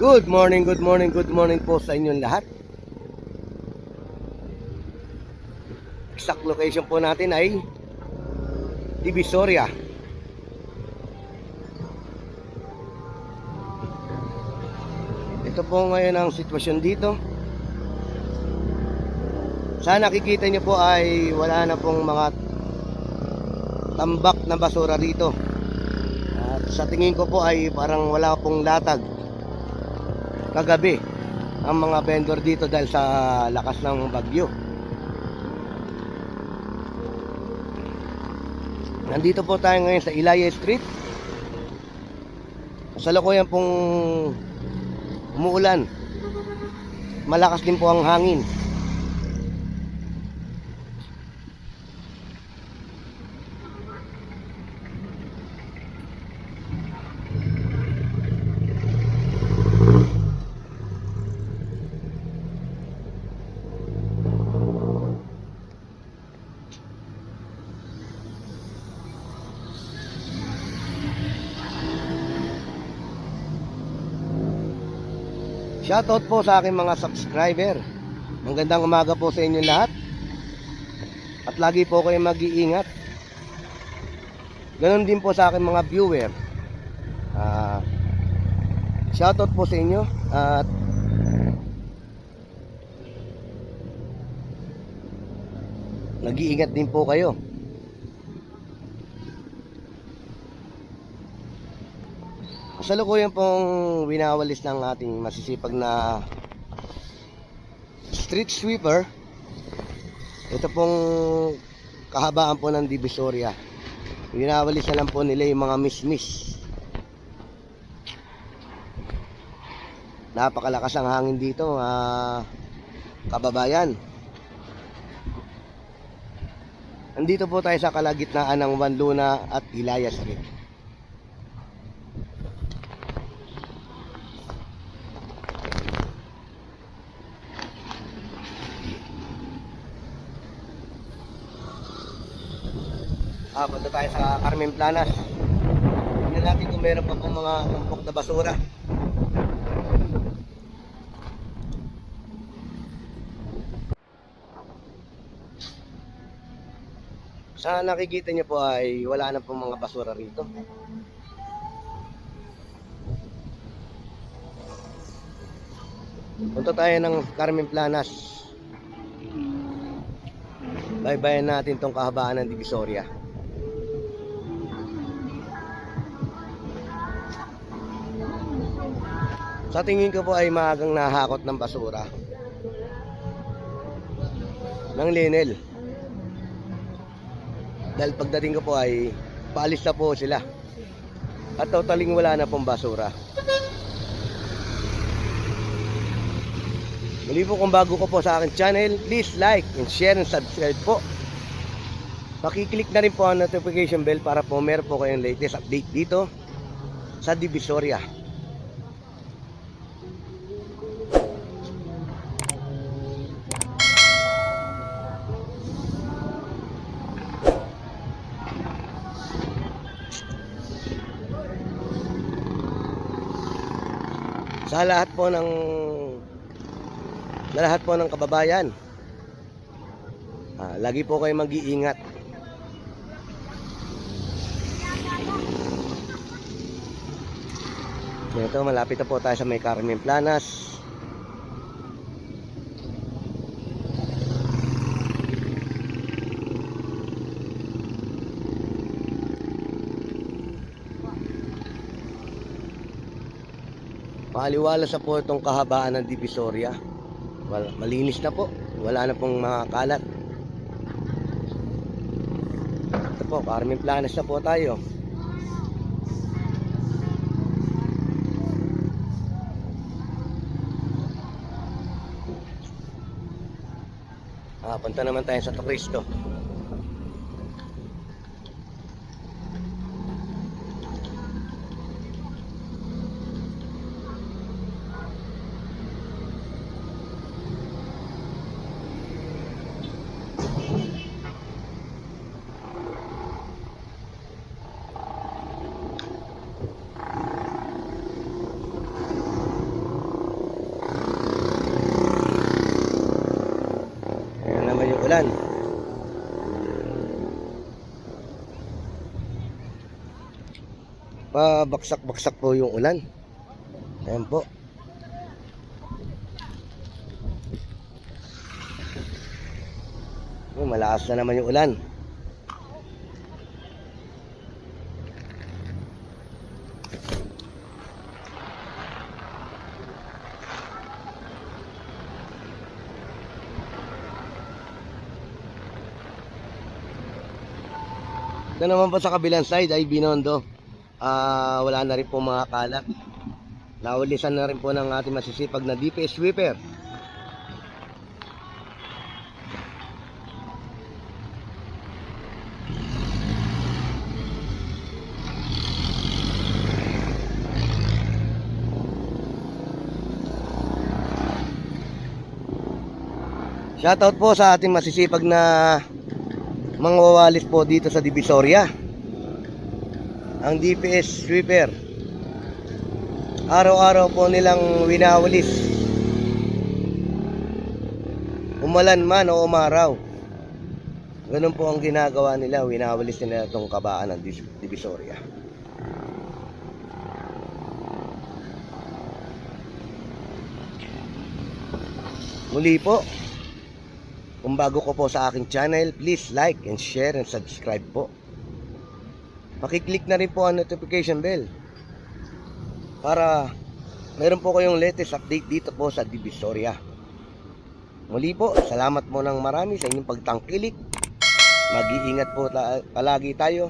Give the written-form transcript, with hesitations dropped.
Good morning, good morning, good morning po sa inyong lahat. Exact location po natin ay Divisoria. Ito po ngayon ang sitwasyon dito. Sa nakikita nyo po ay wala na pong mga tambak na basura rito. At sa tingin ko po ay parang wala pong latag kagabi ang mga vendor dito dahil sa lakas ng bagyo. Nandito po tayo ngayon sa Ilaya Street. Kasalukuyan pong umuulan. Malakas din po ang hangin. Shoutout po sa aking mga subscriber. Magandang umaga po sa inyo lahat. At lagi po kayong mag-iingat. Ganon din po sa aking mga viewer. Shoutout po sa inyo. At nag-iingat din po kayo. Kasalukuyan pong winawalis ng ating masisipag na street sweeper. Ito pong kahabaan po ng Divisoria. Winawalis na lang po nila yung mga miss-miss. Napakalakas ang hangin dito, kababayan. Andito po tayo sa kalagitnaan ng Juan Luna at Ilaya Street. Punta tayo sa Carmen Planas. Tingnan natin kung meron pa pong mga tumpok na basura. Sa nakikita niyo po ay wala na pong mga basura rito. Punta tayo ng Carmen Planas. Baybayin natin tong kahabaan ng Divisoria. Sa tingin ko po ay maagang nahakot ng basura ng Linel. Dahil pagdating ko po ay paalis na po sila. At totaling wala na pong basura. Muli po kung bago ko po sa aking channel, please like and share and subscribe po. Pakiclick na rin po ang notification bell para po meron po kayong latest update dito sa Divisoria. Sa lahat po ng kababayan, lagi po kayo mag-iingat. Ito, malapit na po tayo sa may Carmen Planas. Paliwalas na po itong kahabaan ng Divisoria. Malinis na po. Wala na pong mga kalat. Ito po, Carmen Planas na po tayo. Punta naman tayo sa Cristo. ulan. Pabaksak-baksak po yung ulan. Ayan po. Malakas na naman yung ulan. Ito naman po sa kabilang side ay Binondo. Wala na rin po mga kalat. Naulisan na rin po ng ating masisipag na DPS sweeper. Shoutout po sa ating masisipag na mga wawalis po dito sa Divisoria. Ang DPS sweeper. Araw-araw po nilang winawalis. Umulan man o umaraw. Ganun po ang ginagawa nila. Winawalis nila itong kabaan ng Divisoria. Muli po, kung bago ko po sa aking channel, please like and share and subscribe po. Pakiclick na rin po ang notification bell para meron po kayong latest update dito po sa Divisoria. Muli po, salamat mo ng marami sa inyong pagtangkilik. Mag-iingat po palagi tayo.